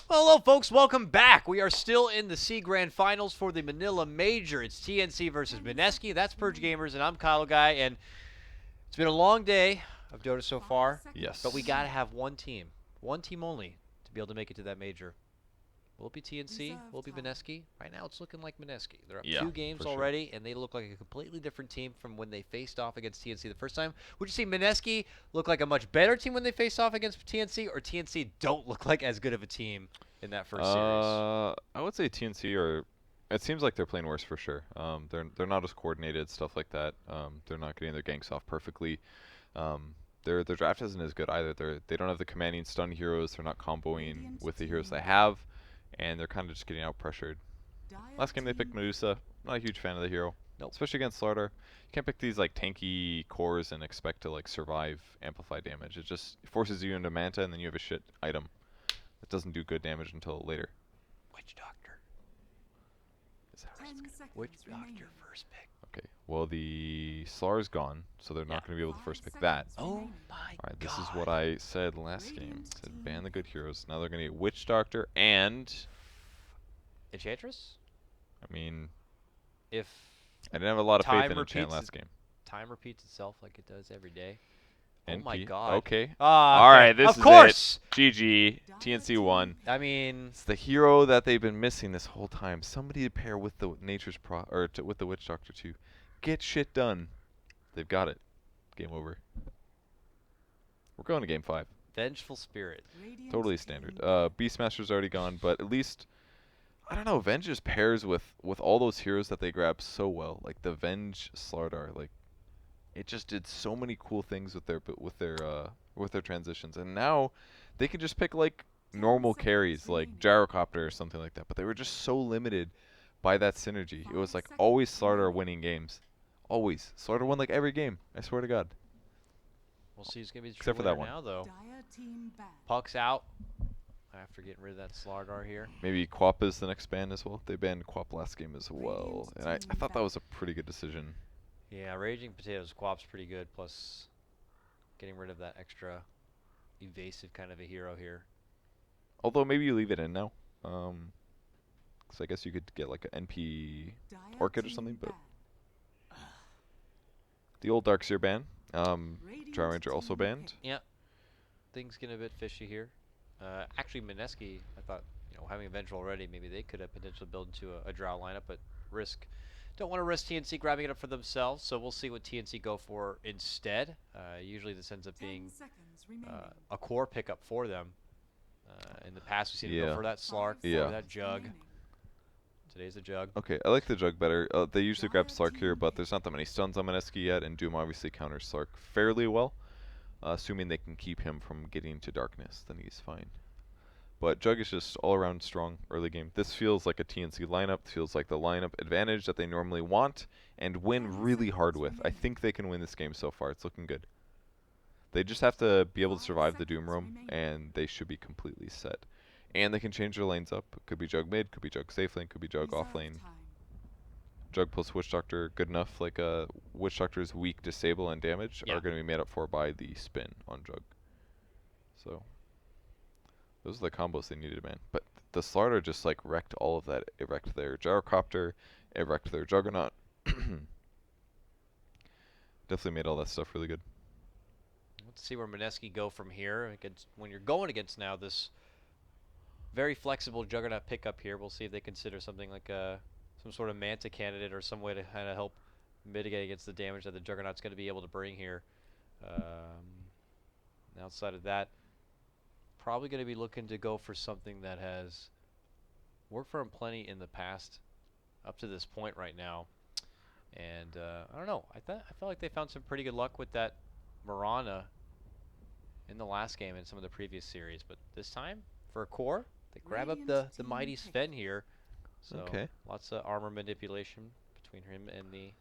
Well, hello, folks. Welcome back. We are still in the C Grand Finals for the Manila Major. It's TNC versus Mineski. That's Purge Gamers, and I'm Kyle Guy. And it's been a long day of Dota so far, Yes. but we got to have one team only, to be able to make it to that major. Will it be TNC? Will it be Mineski? Right now, it's looking like Mineski. They're up Yeah, 2 games for sure. already, and they look like a completely different team from when they faced off against TNC the first time. Would you say Mineski look like a much better team when they faced off against TNC, or TNC don't look like as good of a team in that first series? I would say TNC are. It seems like they're playing worse for sure. They're not as coordinated, stuff like that. They're not getting their ganks off perfectly. Their draft isn't as good either. They don't have the commanding stun heroes. They're not comboing with the heroes they have, and they're kind of just getting out pressured. Last game they picked Medusa. Not a huge fan of the hero. Nope. Especially against Slardar. You can't pick these like tanky cores and expect to like survive amplify damage. It just forces you into Manta, and then you have a shit item that doesn't do good damage until later. Witch Doctor. Is that where it's gonna- Witch Doctor first pick. Okay. Well, the Slar's gone, so they're not going to be able to first pick that. Oh my Alright, this god. is what I said last game. I said ban the good heroes. Now they're going to get Witch Doctor and... Enchantress? I mean, If I didn't have a lot of faith Time in Enchant repeats last game. time repeats itself like it does every day. Oh NP. my god. Okay. Ah, Alright, this of is course. it. GG. TNC won. I mean, It's the hero that they've been missing this whole time. Somebody to pair with the Nature's with the Witch Doctor too. Get shit done. They've got it. Game over. We're going to game 5. Vengeful Spirit. Totally standard. Beastmaster's already gone, but at least I don't know. Venge just pairs with all those heroes that they grab so well. Like the Venge Slardar, like it just did so many cool things with their transitions, and now they can just pick like normal carries like Gyrocopter or something like that. But they were just so limited by that synergy. It was like always Slardar winning games. Always. Slardar won like every game. I swear to God. We'll see who's going to be the Except true for that winner one. now, though. Puck's out after getting rid of that Slardar here. Maybe Quap is the next ban as well. They banned Quap last game as well, and I thought that was a pretty good decision. Yeah, Raging Potatoes Quap's pretty good, plus getting rid of that extra evasive kind of a hero here. Although maybe you leave it in now. So I guess you could get like an NP Orchid or something, but the old Darkseer ban. Dry Ranger also banned. Yep. Things get a bit fishy here. Actually, Mineski, I thought, having a Vengeful already, maybe they could have potentially built into a Drow lineup, but don't want to risk TNC grabbing it up for themselves, so we'll see what TNC go for instead. Usually this ends up being a core pickup for them. In the past, we've seen them go for that Slark, for that Jug. Today's the Jug. Okay, I like the Jug better. They usually grab Slark here, but there's not that many stuns on Mineski yet, and Doom obviously counters Slark fairly well. Assuming they can keep him from getting to darkness, then he's fine. But Jug is just all around strong early game. This feels like a TNC lineup, feels like the lineup advantage that they normally want and win really hard with. I think they can win this game so far. It's looking good. They just have to be able to survive the Doom Roam, and they should be completely set. And they can change their lanes up. Could be Jug mid, could be Jug safe lane, could be Jug off lane. Jug plus Witch Doctor, good enough. Like Witch Doctor's weak disable and damage are going to be made up for by the spin on Jug. So those are the combos they needed, man. But the Slardar just like wrecked all of that. It wrecked their Gyrocopter, it wrecked their Juggernaut. Definitely made all that stuff really good. Let's see where Mineski go from here. When you're going against now this very flexible Juggernaut pickup here, we'll see if they consider something like some sort of Manta candidate or some way to kind of help mitigate against the damage that the Juggernaut's going to be able to bring here. Outside of that, probably going to be looking to go for something that has worked for him plenty in the past up to this point right now. And I don't know. I felt like they found some pretty good luck with that Mirana in the last game and some of the previous series. But this time, for a core, they grab up the mighty Sven here. So lots of armor manipulation between him and the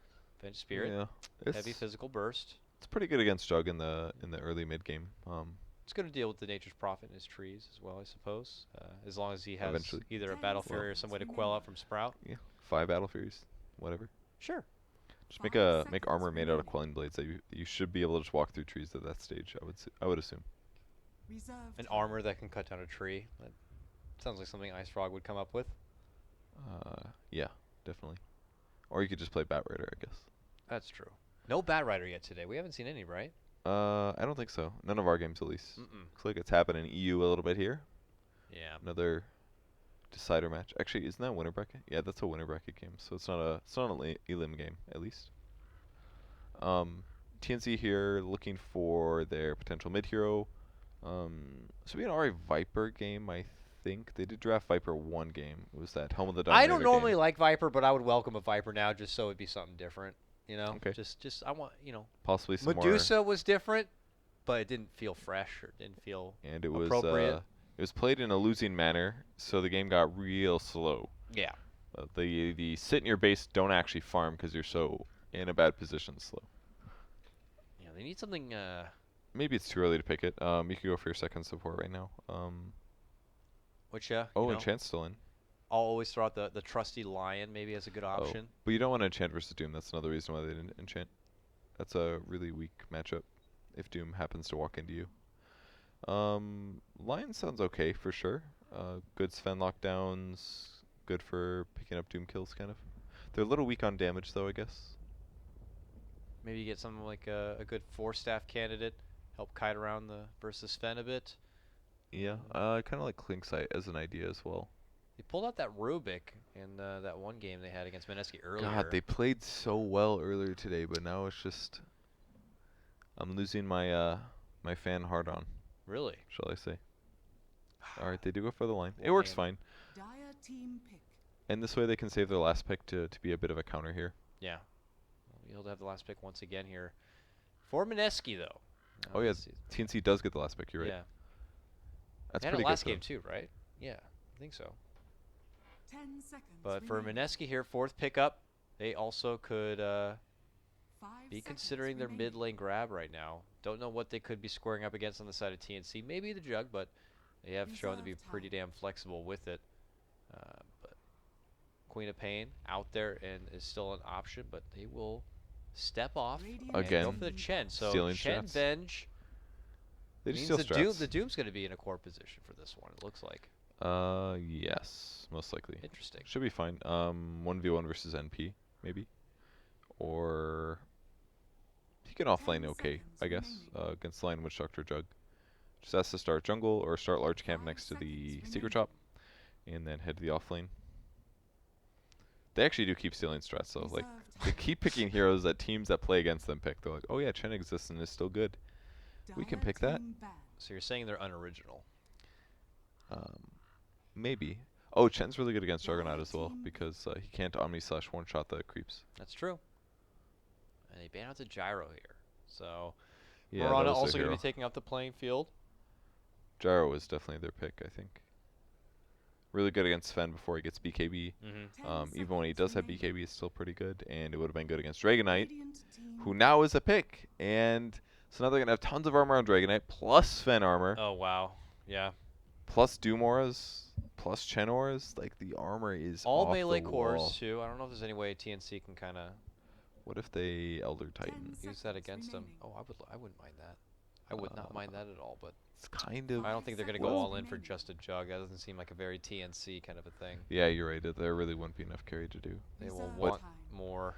Venge Spirit. Yeah, heavy physical burst. It's pretty good against Jug in the early mid game. It's going to deal with the Nature's Prophet in his trees as well, I suppose. As long as he has Eventually. either a Battle Fury or some way to quell out from Sprout. Yeah, 5 Battle Furies, whatever. Sure. Just make armor made out of Quelling Blades that you should be able to just walk through trees at that stage. I would assume. An armor that can cut down a tree. Sounds like something Ice Frog would come up with. Yeah, definitely. Or you could just play Bat Rider, I guess. That's true. No Bat Rider yet today. We haven't seen any, right? I don't think so. None of our games, at least. Mm-mm. Looks like it's happening in EU a little bit here. Yeah. Another decider match. Actually, isn't that winner bracket? Yeah, that's a winner bracket game. So it's not an elim game, at least. TNC here looking for their potential mid hero. So we had an RA Viper game, I think. They did draft Viper one game. It was that Helm of the Dominator I don't normally game. like Viper, but I would welcome a Viper now just so it'd be something different. You know? Okay. Just I want, Possibly some Medusa was different, but it didn't feel fresh or didn't feel more. And it was appropriate. it was played in a losing manner, so the game got real slow. Yeah. The sit in your base, don't actually farm because you're so in a bad position slow. Yeah, they need something Maybe it's too early to pick it. You could go for your second support right now. which Oh, Enchant's still in. I'll always throw out the trusty Lion maybe as a good option. But you don't want to enchant versus Doom. That's another reason why they didn't enchant. That's a really weak matchup if Doom happens to walk into you. Lion sounds okay for sure. Good Sven lockdowns. Good for picking up Doom kills, kind of. They're a little weak on damage, though, I guess. Maybe you get something like a good 4-staff candidate, help kite around the versus Sven a bit. Yeah, I kind of like Klingsight as an idea as well. They pulled out that Rubik in that one game they had against Mineski earlier. God, they played so well earlier today, but now it's just I'm losing my my fan hard on, Really? shall I say. All right, they do go for the line. It works fine. Dire team pick. And this way they can save their last pick to be a bit of a counter here. Yeah. We'll have the last pick once again here for Mineski, though. Oh, yeah, Let's see. TNC does get the last pick, you're right. Yeah. That's They had pretty it last good game, for too, right? Yeah, I think so. 10 seconds. But for remaining. Mineski here, 4th pickup, they also could 5 be seconds considering their remaining. mid lane grab right now. Don't know what they could be squaring up against on the side of TNC. Maybe the Jug, but they have shown to be Reserve pretty time. damn flexible with it. But Queen of Pain out there and is still an option, but they will step off Radiant and go Again. for the Chen. So Stealing Chen strats. Venge They just means steal the strats. the Doom's going to be in a core position for this one, it looks like. Yes, most likely. Interesting. Should be fine. 1v1 versus NP, maybe. Or he can offlane 10 okay, seconds I guess, remaining. against line Witch Doctor Jug. Just has to start jungle or start large camp 5 next to the seconds secret remaining. shop, and then head to the offlane. They actually do keep stealing strats though. Like Reserve they time. keep picking heroes that teams that play against them pick. They're like, oh yeah, Chen exists and is still good. we can Dire pick that. team banned. So you're saying they're unoriginal. Maybe. Oh, Chen's really good against Dire Juggernaut as well team because he can't Omni slash one shot the creeps. That's true. And they ban out the Gyro here. So Yeah, that Mirana was also their going to hero. be taking up the playing field. Gyro is definitely their pick, I think. Really good against Sven before he gets BKB. 10 Even when he does seconds have remaining. BKB, it's still pretty good, and it would have been good against Dragonite, Radiant team who now is a pick. And so now they're gonna have tons of armor on Dragonite, plus Sven armor, Oh, wow. Yeah. plus Doom auras, plus Chen auras. Like the armor is All off melee the cores, wall. too. I don't know if there's any way TNC can kind of What if they Elder Titan? use that seconds against them. remaining. Oh, I wouldn't mind that. I would not mind that at all, but It's kind of. I don't think they're going to go well- all in for just a Jug. That doesn't seem like a very TNC kind of a thing. Yeah, you're right. There really wouldn't be enough carry to do. They will Reserve want time. more.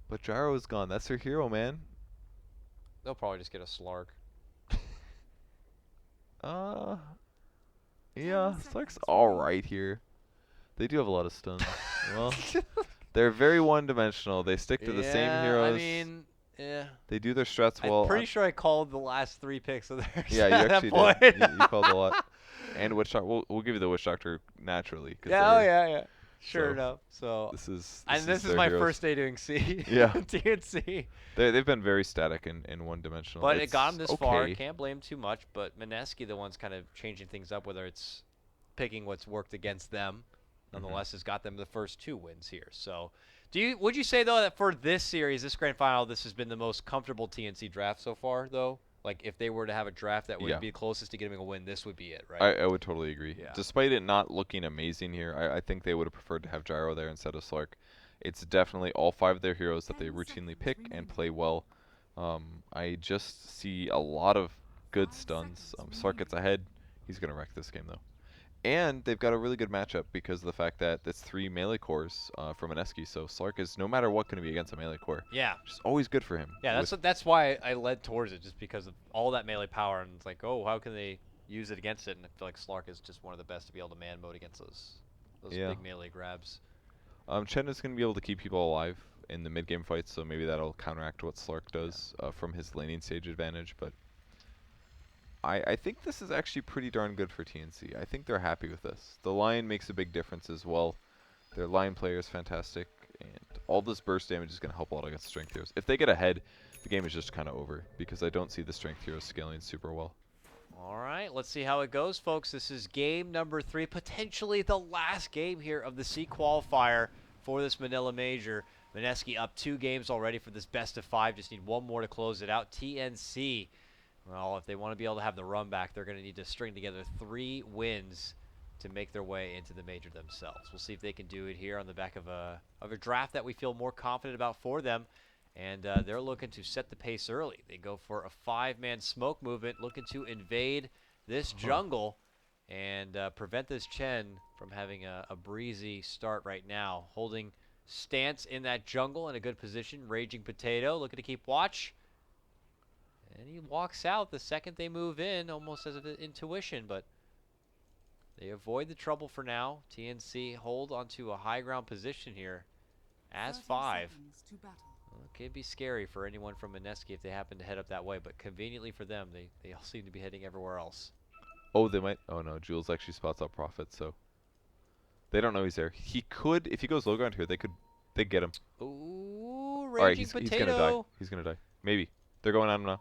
But Gyro is gone. That's their hero, man. They'll probably just get a Slark. Yeah, seconds Slark's remaining. alright here. They do have a lot of stuns. Well, they're very one-dimensional. They stick to the same Yeah, heroes. I mean, yeah. They do their strats well. I'm pretty sure I called the last 3 picks of theirs. Yeah, you at actually that did. point. You called a lot. And Witch Doctor. We'll give you the Witch Doctor naturally. 'Cause Yeah, oh they're- yeah. Sure so enough. So, This is. and this is their my heroes. first day doing C. Yeah. TNC. They've been very static and one-dimensional. But it It's got him this far. okay. Can't blame too much. But Mineski, the one's kind of changing things up, whether it's picking what's worked against them. Nonetheless, has got them the first 2 wins here. So, would you say though that for this series, this grand final, this has been the most comfortable TNC draft so far? Though, like if they were to have a draft that would Yeah. be closest to getting a win, this would be it, right? I would totally agree. Yeah. Despite it not looking amazing here, I think they would have preferred to have Gyro there instead of Slark. It's definitely all 5 of their heroes that they 10 routinely seconds pick remaining. and play well. I just see a lot of good 5 stuns. seconds Slark gets remaining. ahead. He's going to wreck this game, though. And they've got a really good matchup because of the fact that it's 3 melee cores from Mineski, so Slark is no matter what going to be against a melee core. Yeah. Which is always good for him. Yeah, that's why I led towards it, just because of all that melee power, and it's like, oh, how can they use it against it? And I feel like Slark is just one of the best to be able to man mode against those big melee grabs. Chen is going to be able to keep people alive in the mid-game fights, so maybe that'll counteract what Slark does from his laning stage advantage, but I think this is actually pretty darn good for TNC. I think they're happy with this. The Lion makes a big difference as well. Their Lion player is fantastic, and all this burst damage is going to help a lot against Strength Heroes. If they get ahead, the game is just kind of over, because I don't see the Strength Heroes scaling super well. All right, let's see how it goes, folks. This is game number 3, potentially the last game here of the C qualifier for this Manila Major. Mineski up 2 games already for this best of 5. Just need one more to close it out. TNC, well, if they want to be able to have the run back, they're going to need to string together 3 wins to make their way into the Major themselves. We'll see if they can do it here on the back of a draft that we feel more confident about for them. And they're looking to set the pace early. They go for a 5-man smoke movement, looking to invade this jungle and prevent this Chen from having a breezy start right now. Holding stance in that jungle in a good position. Raging Potato looking to keep watch. And he walks out the second they move in, almost as an intuition, but they avoid the trouble for now. TNC hold onto a high ground position here as 30 5. seconds to battle. Well, it could be scary for anyone from Mineski if they happen to head up that way, but conveniently for them, they all seem to be heading everywhere else. Oh, they might. Oh no, Jules actually spots out Prophet, so they don't know he's there. He could, if he goes low ground here, they get him. Ooh, Raging Alright, he's Potato. gonna die. He's gonna die. Maybe. They're going on him now.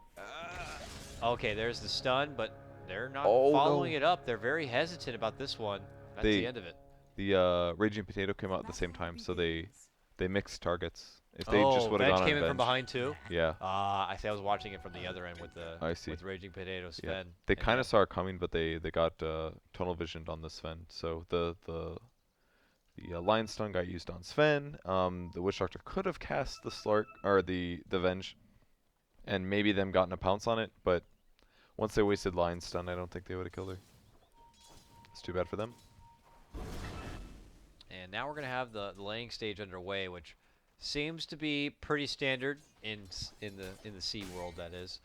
Okay, there's the stun, but they're not Oh, following no. it up. They're very hesitant about this one. That's the end of it. The Raging Potato came out at the same time, so they mixed targets. If they Oh, just would have Venge gone on came in from Venge. behind too. Yeah. I see. I was watching it from the other end with the I see. with Raging Potato Sven. Yeah. They kind of saw it coming, but they got tunnel visioned on the Sven. So the Lion Stun got used on Sven. The Witch Doctor could have cast the Slark or the Venge, and maybe them gotten a pounce on it. But once they wasted Lion Stun, I don't think they would have killed her. It's too bad for them. And now we're gonna have the laying stage underway, which seems to be pretty standard in the C world. That is,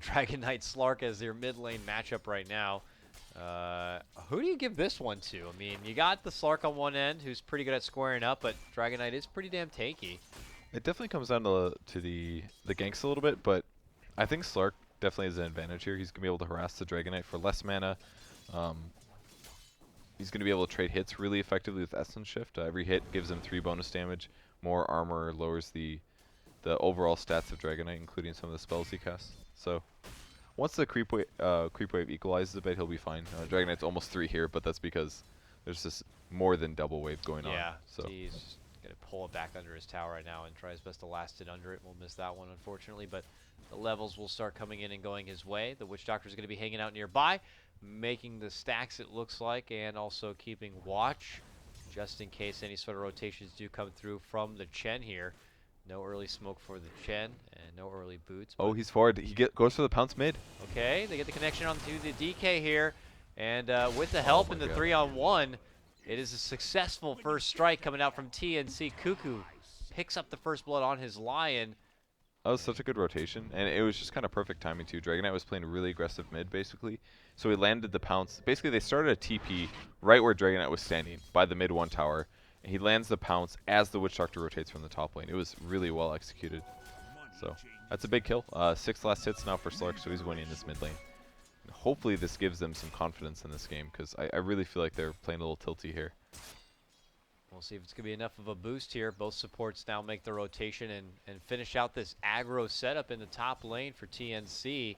Dragon Knight Slark as their mid lane matchup right now. Who do you give this one to? I mean, you got the Slark on one end, who's pretty good at squaring up, but Dragon Knight is pretty damn tanky. It definitely comes down to the ganks a little bit, but I think Slark definitely has an advantage here. He's gonna be able to harass the Dragon Knight for less mana. He's gonna be able to trade hits really effectively with Essence Shift. Every hit gives him 3 bonus damage. More armor lowers the overall stats of Dragon Knight, including some of the spells he casts. So once the creep wave equalizes a bit, he'll be fine. Dragon Knight's almost 3 here, but that's because there's this more than double wave going on. Yeah, So he's gonna pull it back under his tower right now and try his best to last it under it. We'll miss that one, unfortunately, but the levels will start coming in and going his way. The Witch Doctor is gonna be hanging out nearby, making the stacks, it looks like, and also keeping watch just in case any sort of rotations do come through from the Chen here. No early smoke for the Chen and no early boots. oh, he's forward. He goes for the pounce mid. Okay, they get the connection onto the DK here, and with the help in the 3-on-1, it is a successful first strike coming out from TNC. Cuckoo picks up the first blood on his Lion. That was such a good rotation, and it was just kind of perfect timing too. Dragon Knight was playing really aggressive mid, basically, so he landed the pounce. Basically, they started a TP right where Dragon Knight was standing, by the mid 1 tower, and he lands the pounce as the Witch Doctor rotates from the top lane. It was really well executed. So that's a big kill. 6 last hits now for Slark, so he's winning this mid lane. And hopefully this gives them some confidence in this game, because I really feel like they're playing a little tilty here. We'll see if it's going to be enough of a boost here. Both supports now make the rotation and finish out this aggro setup in the top lane for TNC.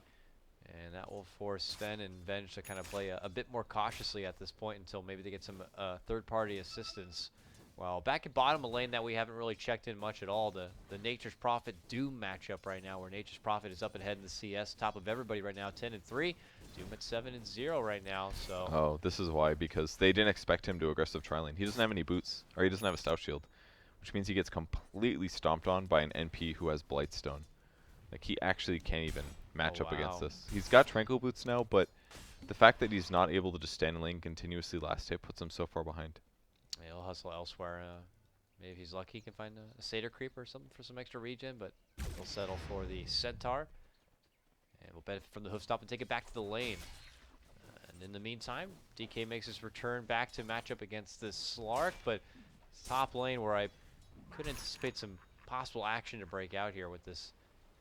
And that will force Sven and Venge to kind of play a bit more cautiously at this point until maybe they get some third-party assistance. Well, back at bottom, a lane that we haven't really checked in much at all, the Nature's Prophet Doom matchup right now, where Nature's Prophet is up ahead in the CS, top of everybody right now, 10-3. Doom at 7-0 right now, so. Oh, this is why, because they didn't expect him to aggressive tri-lane. He doesn't have any boots, or he doesn't have a stout shield, which means he gets completely stomped on by an NP who has Blightstone. Like, he actually can't even match up against this. He's got Tranquil Boots now, but the fact that he's not able to just stand in lane continuously last hit puts him so far behind. He'll hustle elsewhere. Maybe if he's lucky, he can find a Satyr creep or something for some extra regen, but he'll settle for the Centaur. And we'll benefit from the hoof stop and take it back to the lane. And in the meantime, DK makes his return back to match up against this Slark, but top lane where I could anticipate some possible action to break out here with this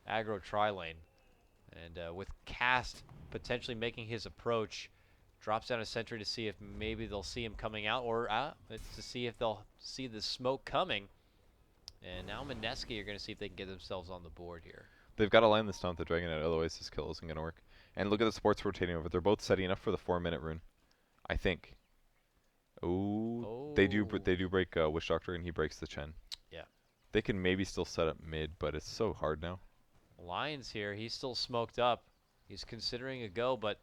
aggro tri-lane. And with Cast potentially making his approach, drops down a sentry to see if maybe they'll see him coming out, or it's to see if they'll see the smoke coming. And now Mineski are going to see if they can get themselves on the board here. They've got to line this down with the Dragon Knight, otherwise this kill isn't going to work. And look at the supports rotating over. They're both setting up for the 4-minute rune, I think. Ooh, they do break Witch Doctor, and he breaks the Chen. Yeah. They can maybe still set up mid, but it's so hard now. Lion's here. He's still smoked up. He's considering a go, but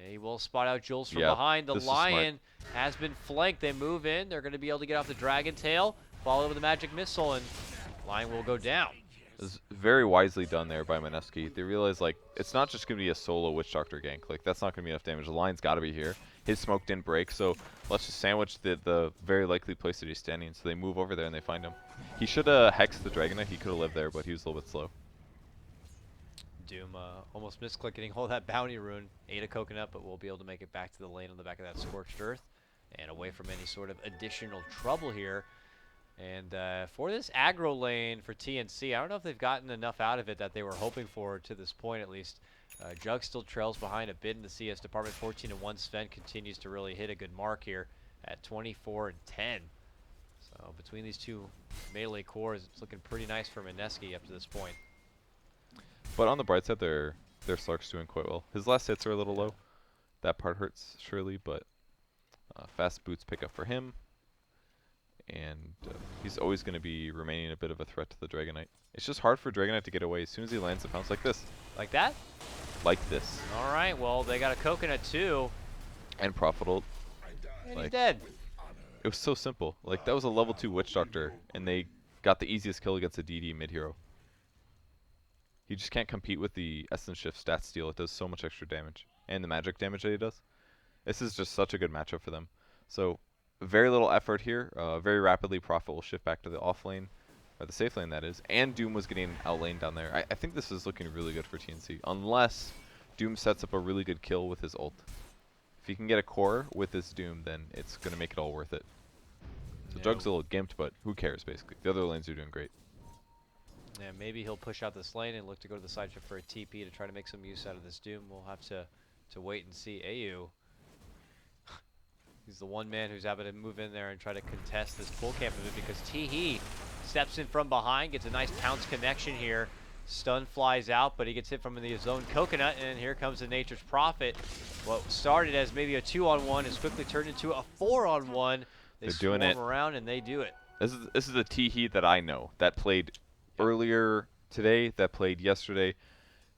he will spot out Jules from Yeah, behind. The this is Lion has been flanked. They move in. They're going to be able to get off the Dragon Tail, follow with the Magic Missile, and Lion will go down. It's very wisely done there by Mineski. They realize, like, it's not just going to be a solo Witch Doctor gank. Like, that's not going to be enough damage. The Lion's got to be here. His smoke didn't break, so let's just sandwich the very likely place that he's standing. So they move over there and they find him. He should have hexed the Dragon Knight. He could have lived there, but he was a little bit slow. Doom almost misclicking hold that bounty rune. Ate a coconut, but we'll be able to make it back to the lane on the back of that Scorched Earth and away from any sort of additional trouble here. And for this aggro lane for TNC, I don't know if they've gotten enough out of it that they were hoping for to this point, at least. Jug still trails behind a bit in the CS department, 14-1. Sven continues to really hit a good mark here at 24-10. So between these two melee cores, it's looking pretty nice for Mineski up to this point. But on the bright side, their Slark's doing quite well. His last hits are a little low. That part hurts, surely, but fast boots pick up for him. And he's always going to be remaining a bit of a threat to the Dragon Knight. It's just hard for Dragon Knight to get away as soon as he lands a pounce like this. Like that? Like this. All right, well, they got a coconut too. And Profitable. And Like, he's dead. it was so simple. Like, that was a level 2 Witch Doctor, and they got the easiest kill against a DD mid-hero. He just can't compete with the Essence Shift stat steal. It does so much extra damage. And the magic damage that he does. This is just such a good matchup for them. So, very little effort here. Very rapidly, Prophet will shift back to the off lane. Or the safe lane, that is. And Doom was getting outlaned down there. I think this is looking really good for TNC. Unless Doom sets up a really good kill with his ult. If he can get a core with this Doom, then it's going to make it all worth it. So Yeah. Jug's a little gimped, but who cares, basically. The other lanes are doing great. Yeah, maybe he'll push out this lane and look to go to the side shift for a TP to try to make some use out of this Doom. We'll have to wait and see. AU. He's the one man who's able to move in there and try to contest this pull camp of it because Teehee steps in from behind, gets a nice pounce connection here. Stun flies out, but he gets hit from the zone coconut, and here comes the Nature's Prophet. What started as maybe a 2-on-1 is quickly turned into a 4-on-1. They They're doing it. around and they do it. This is a Teehee that I know, that played earlier today, that played yesterday.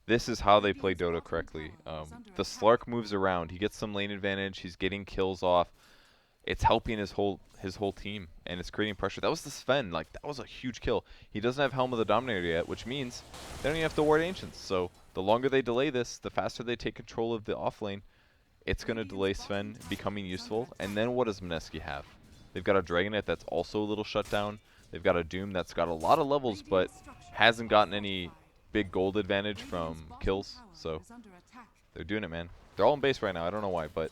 This is how they play Dota correctly. The Slark moves around. He gets some lane advantage. He's getting kills off. It's helping his whole team, and it's creating pressure. That was the Sven. Like, that was a huge kill. He doesn't have Helm of the Dominator yet, which means they don't even have to ward Ancients. So the longer they delay this, the faster they take control of the off lane. It's going to delay Sven becoming useful. And then what does Mineski have? They've got a Dragon Knight that's also a little shut down. They've got a Doom that's got a lot of levels, but hasn't gotten any big gold advantage from kills. So they're doing it, man. They're all in base right now. I don't know why, but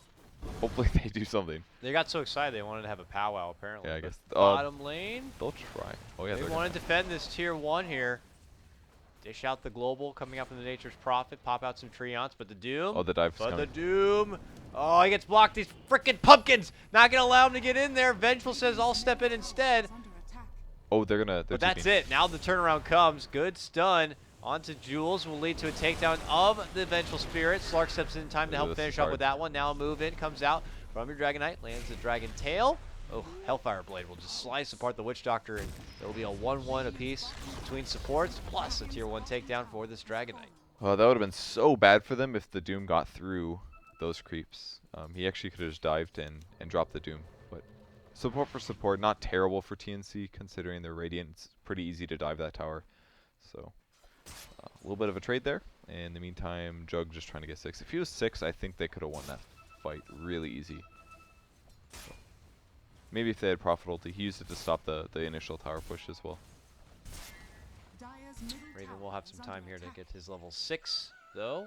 hopefully they do something. They got so excited they wanted to have a powwow, apparently. Yeah, I guess. Bottom lane. They'll try. Oh, yeah, They they're want to defend this tier 1 here. Dish out the global coming out from the Nature's Prophet. Pop out some Treants, but the Doom. Oh, the dive's But coming. the Doom. Oh, he gets blocked. These freaking pumpkins. Not going to allow him to get in there. Vengeful says, I'll step in instead. Oh, they're gonna. But that's it. Now the turnaround comes. Good stun. Onto Jules will lead to a takedown of the Vengeful Spirit. Slark steps in time to help This is finish up hard. with that one. Now a move in comes out from your Dragon Knight. Lands the Dragon Tail. Oh, Hellfire Blade will just slice apart the Witch Doctor, and there will be a 1-1 apiece between supports, plus a tier 1 takedown for this Dragon Knight. Oh, that would have been so bad for them if the Doom got through those creeps. He actually could have just dived in and dropped the Doom. But support for support, not terrible for TNC considering they're Radiant. It's pretty easy to dive that tower. So a little bit of a trade there. In the meantime, Jug just trying to get 6. If he was 6, I think they could have won that fight really easy. So maybe if they had Prophet ulti, he used it to stop the initial tower push as well. Dire's middle Raven tower will have is some under time here to attack. get his level 6, though.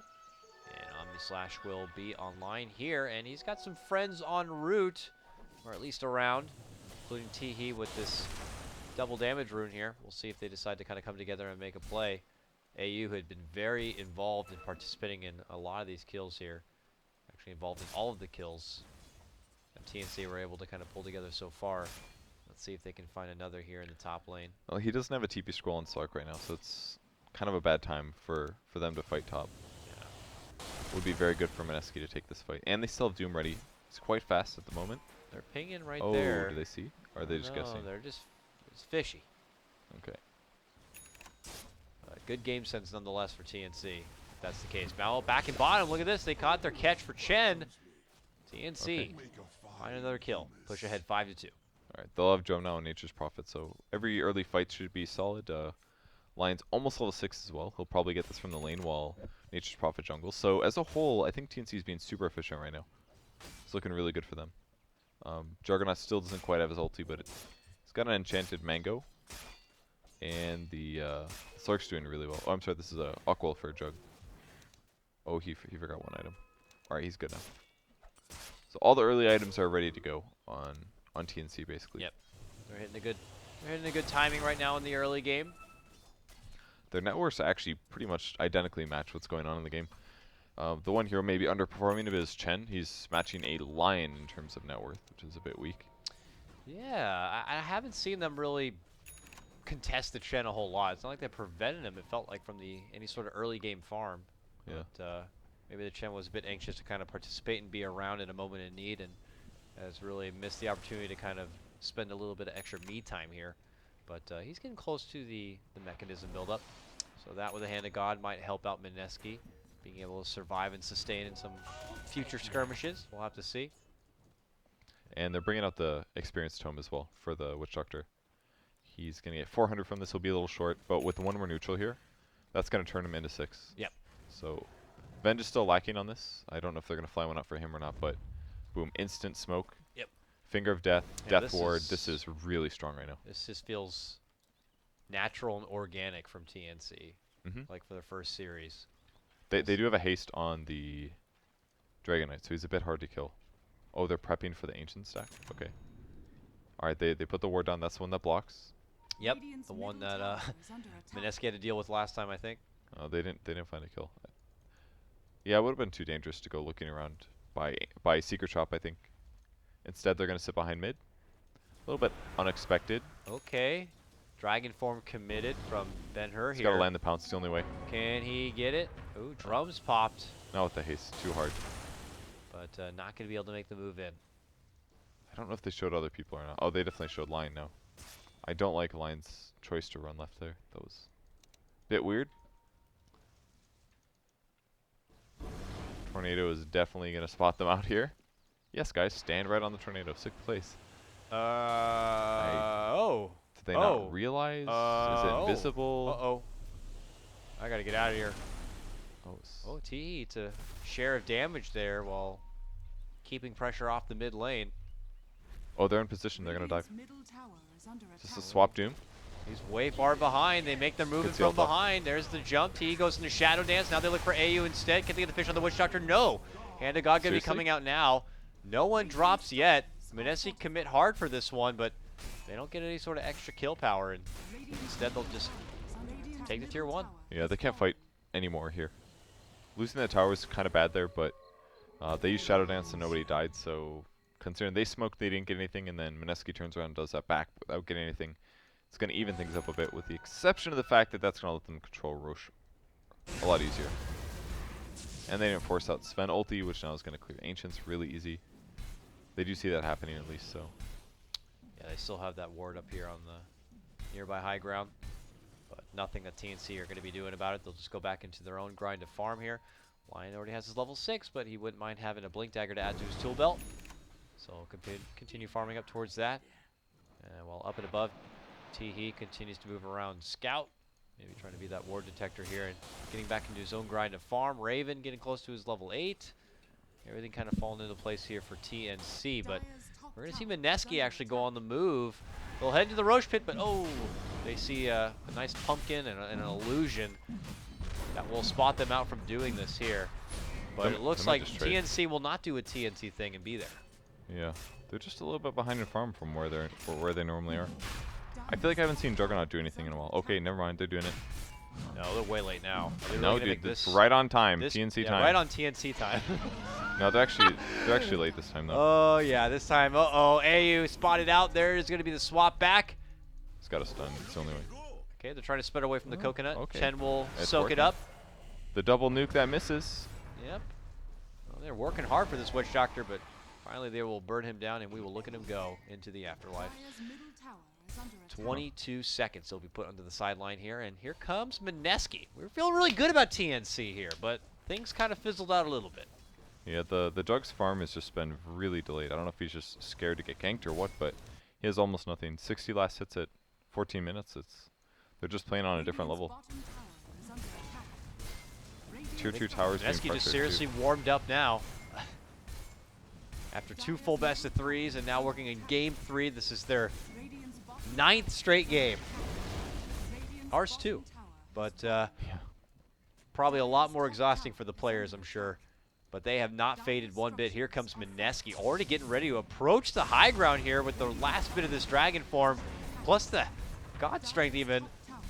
And Omni Slash will be online here, and he's got some friends en route, or at least around, including Teehee with this double damage rune here. We'll see if they decide to kind of come together and make a play. AU had been very involved in participating in a lot of these kills here. Actually involved in all of the kills that TNC were able to kind of pull together so far. Let's see if they can find another here in the top lane. Well, he doesn't have a TP scroll on Sark right now, so it's kind of a bad time for them to fight top. Yeah. Would be very good for Mineski to take this fight. And they still have Doom ready. He's quite fast at the moment. They're pinging right Oh, there. do they see? Or are they just No, guessing? they're just it's fishy. Okay. Good game sense nonetheless for TNC, if that's the case. Mallow back and bottom. Look at this. They caught their catch for Chen. TNC Okay. find another kill. Push ahead 5-2. Alright, they'll have Drum now and Nature's Prophet, so every early fight should be solid. Lion's almost level 6 as well. He'll probably get this from the lane while Nature's Prophet jungles. So as a whole, I think TNC is being super efficient right now. It's looking really good for them. Juggernaut still doesn't quite have his ulti, but he's got an enchanted mango. And the Slark's doing really well. Oh, I'm sorry, this is a Aqua for Jug. Oh, he forgot one item. Alright, he's good now. So all the early items are ready to go on TNC basically. Yep. They're hitting a good timing right now in the early game. Their networks actually pretty much identically match what's going on in the game. The one hero maybe underperforming a bit is Chen. He's matching a Lion in terms of net worth, which is a bit weak. Yeah, I haven't seen them really contest the Chen a whole lot. It's not like they prevented him. It felt like from any sort of early game farm. Yeah. But maybe the Chen was a bit anxious to kind of participate and be around in a moment of need, and has really missed the opportunity to kind of spend a little bit of extra me time here. But he's getting close to the mechanism buildup. So that with a Hand of God might help out Mineski, being able to survive and sustain in some future skirmishes. We'll have to see. And they're bringing out the Experience Tome as well for the Witch Doctor. He's going to get 400 from this. He'll be a little short, but with the one more neutral here, that's going to turn him into 6. Yep. So Venge is still lacking on this. I don't know if they're going to fly one out for him or not, but boom, instant smoke. Yep. Finger of Death, Yeah, Death Ward. This is really strong right now. This just feels natural and organic from TNC, like for the first series. They do have a haste on the Dragon Knight, so he's a bit hard to kill. Oh, they're prepping for the Ancient stack? Okay. Alright, they put the ward down. That's the one that blocks. Yep, Radiant's the one middle that tower is under attack. Mineski had to deal with last time, I think. They didn't find a kill. Yeah, it would have been too dangerous to go looking around by Secret Shop, I think. Instead, they're going to sit behind mid. A little bit unexpected. Okay. Dragon form committed from Ben-Hur He's here. got to land the pounce the only way. Can he get it? Ooh, drums popped, Not with the haste. Too hard. but not going to be able to make the move in. I don't know if they showed other people or not. Oh, they definitely showed Lion now. I don't like Lion's choice to run left there. That was a bit weird. Tornado is definitely going to spot them out here. Yes, guys, stand right on the tornado. 6th place. Oh. Did they not realize? Is it oh. invisible? Uh-oh. I got to get out of here. Oh, Oh, T to share of damage there while keeping pressure off the mid lane. oh, they're in position. They're going to dive. Radiant's middle tower is under Is this a attack. swap Doom? He's way far behind. They make their movement seal from up. behind. There's the jump. T goes into Shadow Dance. Now they look for AU instead. Can they get the fish on the Witch Doctor? No. Hand of God going to be Seriously? coming out now. No one drops yet. Mineski commit hard for this one, but they don't get any sort of extra kill power, and instead they'll just take the tier 1. Yeah, they can't fight anymore here. Losing that tower was kind of bad there, but they used Shadow Dance and nobody died, so considering they smoked, they didn't get anything, and then Mineski turns around and does that back without getting anything. It's going to even things up a bit, with the exception of the fact that that's going to let them control Roche a lot easier. And they didn't force out Sven ulti, which now is going to clear Ancients really easy. They do see that happening at least, so. Yeah, they still have that ward up here on the nearby high ground, but nothing that TNC are going to be doing about it. They'll just go back into their own grind to farm here. Lion already has his level 6, but he wouldn't mind having a Blink Dagger to add to his tool belt. So continue farming up towards that. And while up and above, Teehee continues to move around Scout. Maybe trying to be that ward detector here and getting back into his own grind to farm. Raven getting close to his level 8. Everything kind of falling into place here for TNC, but we're going to see Mineski actually go on the move. They'll head to the Roche pit, but oh, they see a nice pumpkin and an illusion that will spot them out from doing this here. But it looks like TNC will not do a TNC thing and be there. Yeah, they're just a little bit behind in farm from where they normally are. I feel like I haven't seen Juggernaut do anything in a while. Okay, never mind, they're doing it. No, they're way late now. Really no, dude, it's right on time. TNC time. Right on TNC time. No, they're actually late this time though. Oh yeah, this time. Uh-oh, AU spotted out. There's going to be the swap back. It's got a stun. It's the only way. Okay, they're trying to spread away from the coconut. Okay. Chen will It's soak working. it up. The double nuke that misses. Yep. Well, they're working hard for this Witch Doctor, but finally they will burn him down, and we will look at him go into the afterlife. 22 seconds he'll be put onto the sideline here, and here comes Mineski. We're feeling really good about TNC here, but things kind of fizzled out a little bit. Yeah, the Jug's farm has just been really delayed. I don't know if he's just scared to get ganked or what, but he has almost nothing. 60 last hits at 14 minutes. They're just playing on a different level. Tier 2 towers being Mineski just pressured, seriously too. warmed up now. After 2 full best of 3s and now working in game 3, this is their 9th straight game. Ours too, but probably a lot more exhausting for the players, I'm sure. But they have not faded one bit. Here comes Mineski, already getting ready to approach the high ground here with the last bit of this dragon form, plus the God Strength even.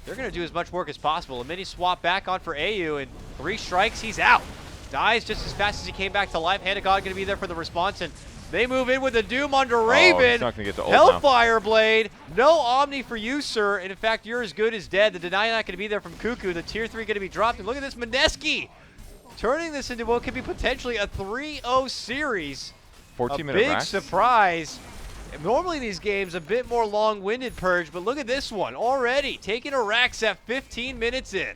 They're going to do as much work as possible. A mini swap back on for AU, and 3 strikes, he's out. Dies just as fast as he came back to life. Hand of God going to be there for the response, and they move in with the Doom under Raven. He's not gonna get to ult now. Hellfire Blade. No Omni for you, sir. And in fact, you're as good as dead. The deny not going to be there from Cuckoo. The tier 3 going to be dropped. And look at this Mineski, turning this into what could be potentially a 3-0 series. 14-minute big racks. surprise. Normally these games a bit more long-winded, Purge, but look at this one already taking a Rax at 15 minutes in.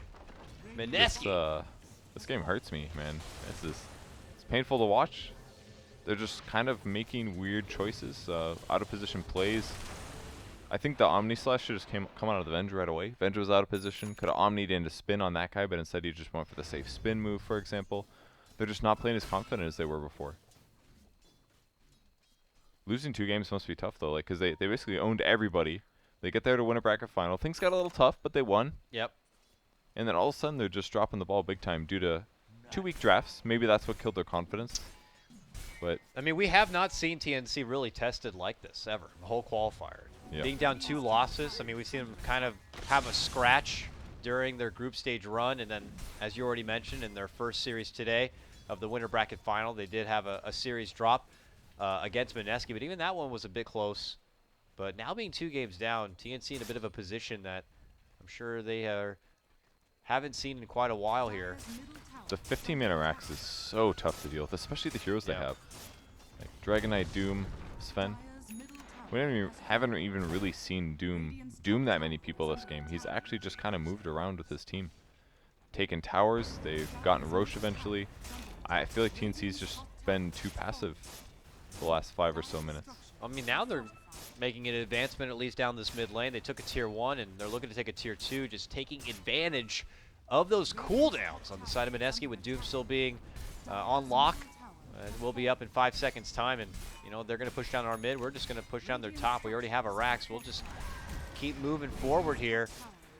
Mineski. This game hurts me, man. It's painful to watch. They're just kind of making weird choices, out of position plays. I think the Omni Slash should just come out of the Venge right away. Venge was out of position, could have Omni'd into spin on that guy, but instead he just went for the safe spin move, for example. They're just not playing as confident as they were before. Losing 2 games must be tough though, like, because they basically owned everybody. They get there to win a bracket final. Things got a little tough, but they won. Yep. And then all of a sudden they're just dropping the ball big time due to 2 weak drafts. Maybe that's what killed their confidence. But I mean, we have not seen TNC really tested like this ever, the whole qualifier. Yeah. Being down 2 losses, I mean, we've seen them kind of have a scratch during their group stage run, and then, as you already mentioned, in their first series today of the winter bracket final, they did have a series drop against Mineski, but even that one was a bit close. But now being 2 games down, TNC in a bit of a position that I'm sure they haven't seen in quite a while here. the 15-minute racks is so tough to deal with, especially the heroes they have. Like Dragon Knight, Doom, Sven. We haven't even really seen Doom that many people this game. He's actually just kind of moved around with his team. Taken towers, they've gotten Roche eventually. I feel like TNC's just been too passive the last 5 or so minutes. I mean, now they're making an advancement at least down this mid lane. They took a tier 1 and they're looking to take a tier 2, just taking advantage of those cooldowns on the side of Mineski, with Doom still being on lock. We'll be up in 5 seconds time, and you know they're going to push down our mid. We're just going to push down their top. We already have a Rax. We'll just keep moving forward here.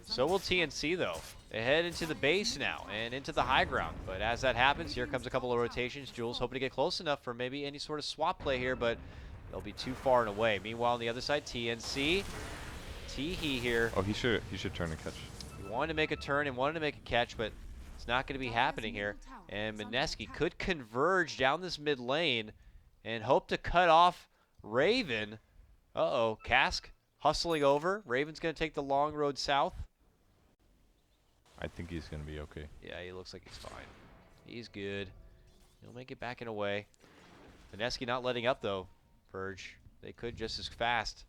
So will TNC though. They head into the base now and into the high ground. But as that happens, here comes a couple of rotations. Jules hoping to get close enough for maybe any sort of swap play here, but they'll be too far and away. Meanwhile, on the other side, TNC, Teehee here. Oh, he should turn and catch. He wanted to make a turn and wanted to make a catch, but it's not going to be happening here. And Mineski could converge down this mid lane and hope to cut off Raven. Uh-oh, Cask hustling over. Raven's going to take the long road south. I think he's going to be okay. Yeah, he looks like he's fine. He's good. He'll make it back and away. Mineski not letting up, though, Purge. They could just as fast.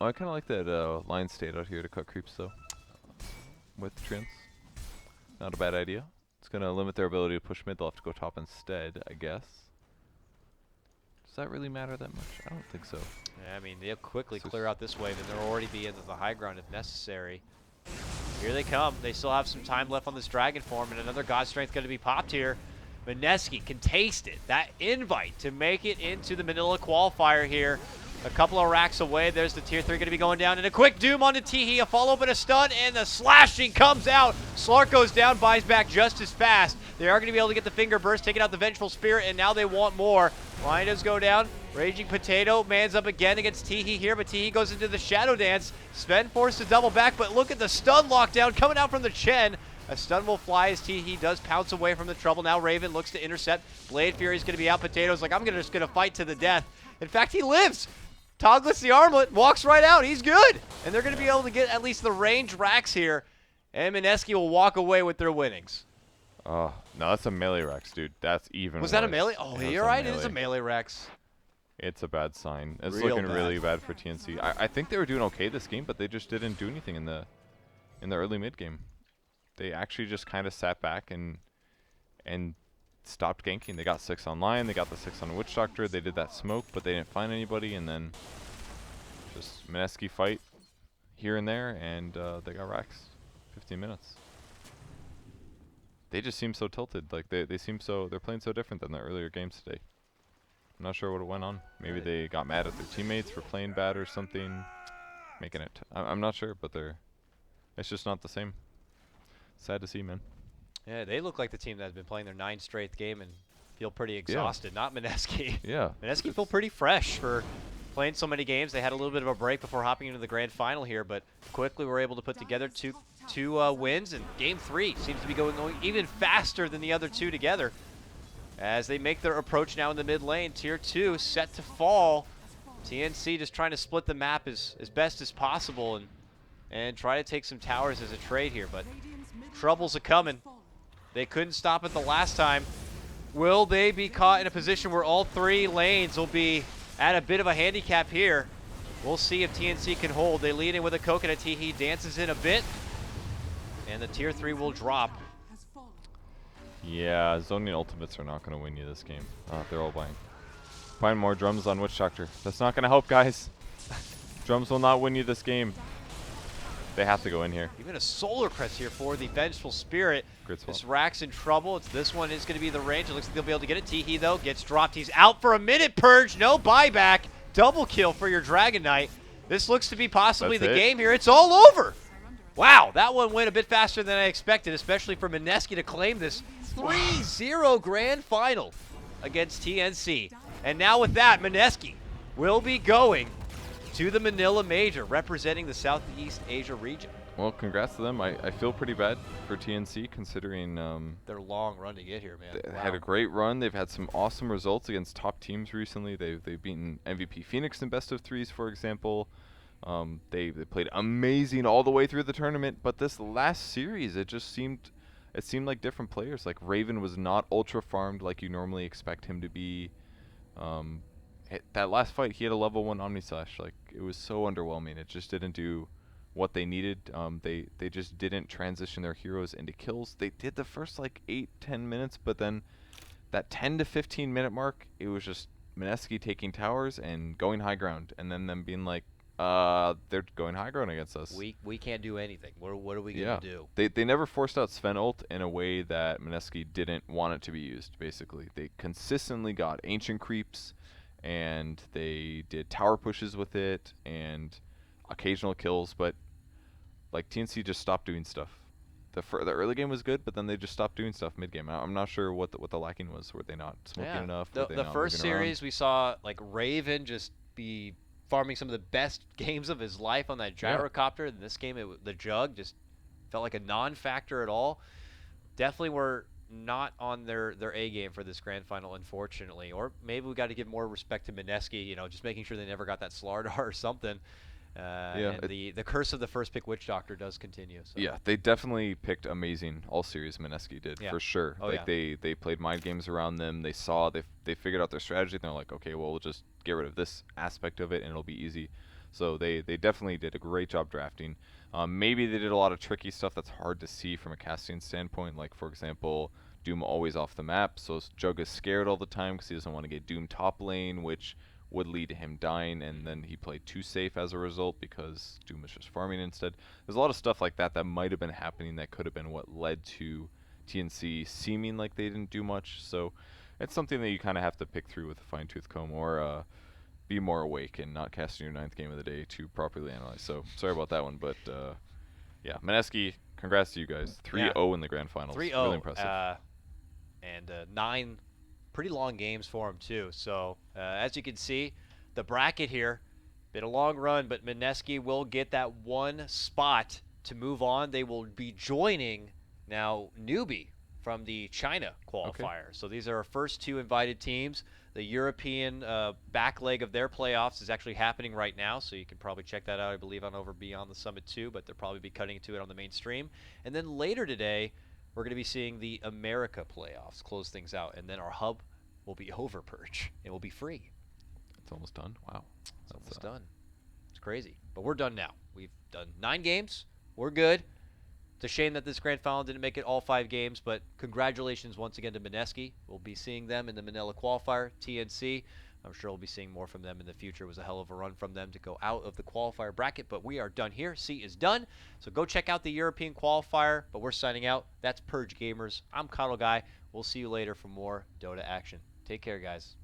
Oh, I kind of like that line stayed out here to cut creeps, though. With Trins. Not a bad idea. It's going to limit their ability to push mid. They'll have to go top instead, I guess. Does that really matter that much? I don't think so. Yeah, I mean, they'll quickly clear out this wave, and they'll already be into the high ground if necessary. Here they come. They still have some time left on this dragon form, and another God Strength going to be popped here. Mineski can taste it. That invite to make it into the Manila qualifier here. A couple of racks away. There's the tier 3 going to be going down. And a quick doom onto Teehee. A follow-up and a stun. And the slashing comes out. Slark goes down, buys back just as fast. They are going to be able to get the finger burst, taking out the Vengeful Spirit, and now they want more. Lion does go down. Raging Potato mans up again against Teehee here, but Teehee goes into the Shadow Dance. Sven forced to double back, but look at the stun lockdown coming out from the Chen. A stun will fly as Teehee does pounce away from the trouble. Now Raven looks to intercept. Blade Fury's going to be out. Potato's like, I'm just going to fight to the death. In fact, he lives. Toglets the armlet, walks right out. He's good. And they're going to be able to get at least the range racks here. And Mineski will walk away with their winnings. Oh, no, that's a melee Rex, dude. That's even Was that a worse. melee? Oh, Yeah, you're that's right. It is a melee Rex. It's a bad sign. It's Real looking bad. really bad for TNC. I think they were doing okay this game, but they just didn't do anything in the early mid game. They actually just kind of sat back and stopped ganking. They got 6 on Lion, they got the 6 on Witch Doctor, they did that smoke, but they didn't find anybody, and then just Mineski fight here and there, and they got racks. 15 minutes. They just seem so tilted. Like they seem so, they're playing so different than the earlier games today. I'm not sure what went on. Maybe they got mad at their teammates for playing bad or something, making it. I'm not sure, but it's just not the same. Sad to see, man. Yeah, they look like the team that has been playing their 9th straight game and feel pretty exhausted. Not Mineski. Yeah. Mineski feel pretty fresh for playing so many games. They had a little bit of a break before hopping into the grand final here, but quickly were able to put together two wins, and game 3 seems to be going even faster than the other 2 together. As they make their approach now in the mid lane, tier 2 set to fall. TNC just trying to split the map as best as possible and try to take some towers as a trade here, but trouble's a-coming. They couldn't stop it the last time. Will they be caught in a position where all 3 lanes will be at a bit of a handicap here? We'll see if TNC can hold. They lead in with a coconut. Teehee dances in a bit, and the tier 3 will drop. Yeah, zoning ultimates are not going to win you this game. They're all buying. Buying more drums on Witch Doctor. That's not going to help, guys. Drums will not win you this game. They have to go in here. Even a Solar Crest here for the Vengeful Spirit. Grid swap. This Rack's in trouble. This one is going to be the range. It looks like they'll be able to get it. Teehee, though, gets dropped. He's out for a minute. Purge, no buyback. Double kill for your Dragon Knight. This looks to be possibly That's the it. game here. It's all over. Wow, that one went a bit faster than I expected, especially for Mineski to claim this 3-0 grand final against TNC. And now with that, Mineski will be going to the Manila Major, representing the Southeast Asia region. Well, congrats to them. I feel pretty bad for TNC considering Their long run to get here, man. they Wow. had a great run. They've had some awesome results against top teams recently. They've beaten MVP Phoenix in best of 3s, for example. They played amazing all the way through the tournament, but this last series it seemed like different players. Like Raven was not ultra farmed like you normally expect him to be. That last fight, he had a level 1 Omnislash. Like, it was so underwhelming. It just didn't do what they needed. They just didn't transition their heroes into kills. They did the first like 8-10 minutes, but then that 10 to 15 minute mark, it was just Mineski taking towers and going high ground, and then them being like, they're going high ground against us. We can't do anything. What are we gonna do? They never forced out Sven ult in a way that Mineski didn't want it to be used. Basically, they consistently got ancient creeps, and they did tower pushes with it and occasional kills, but like TNC just stopped doing stuff. The early game was good, but then they just stopped doing stuff mid game. I'm not sure what the lacking was. Were they not smoking enough? Were they The not first moving around? series we saw like Raven just be farming some of the best games of his life on that gyrocopter. In this game, the Jug just felt like a non-factor at all. Definitely were not on their A game for this grand final, unfortunately. Or maybe we got to give more respect to Mineski, you know, just making sure they never got that Slardar or something. And the curse of the first pick Witch Doctor does continue. So. Yeah, they definitely picked amazing all series. Mineski did for sure. Oh, like they played mind games around them. They saw they figured out their strategy. And they're like, okay, well we'll just get rid of this aspect of it and it'll be easy. So they definitely did a great job drafting. Maybe they did a lot of tricky stuff that's hard to see from a casting standpoint. Like for example, Doom always off the map, so Jug is scared all the time because he doesn't want to get Doom top lane, which would lead to him dying, and then he played too safe as a result because Doom was just farming instead. There's a lot of stuff like that that might have been happening that could have been what led to TNC seeming like they didn't do much. So it's something that you kind of have to pick through with a fine-tooth comb, or be more awake and not casting your 9th game of the day to properly analyze. So sorry about that one, but yeah, Mineski, congrats to you guys. 3-0 in the grand finals. 3-0. Really impressive. And 9 pretty long games for him, too. So, as you can see, the bracket here, been a long run, but Mineski will get that one spot to move on. They will be joining now newbie from the China qualifier. So these are our first 2 invited teams. The European back leg of their playoffs is actually happening right now, so you can probably check that out, I believe, on over Beyond the Summit too, but they'll probably be cutting to it on the main stream. And then later today, we're going to be seeing the America playoffs close things out, and then our hub will be over, Purge. It will be free. It's almost done. Wow. It's almost done. It's crazy. But we're done now. We've done 9 games. We're good. It's a shame that this grand final didn't make it all 5 games, but congratulations once again to Mineski. We'll be seeing them in the Manila qualifier, TNC. I'm sure we'll be seeing more from them in the future. It was a hell of a run from them to go out of the qualifier bracket, but we are done here. C is done. So go check out the European qualifier, but we're signing out. That's Purge Gamers. I'm Cuddle Guy. We'll see you later for more Dota action. Take care, guys.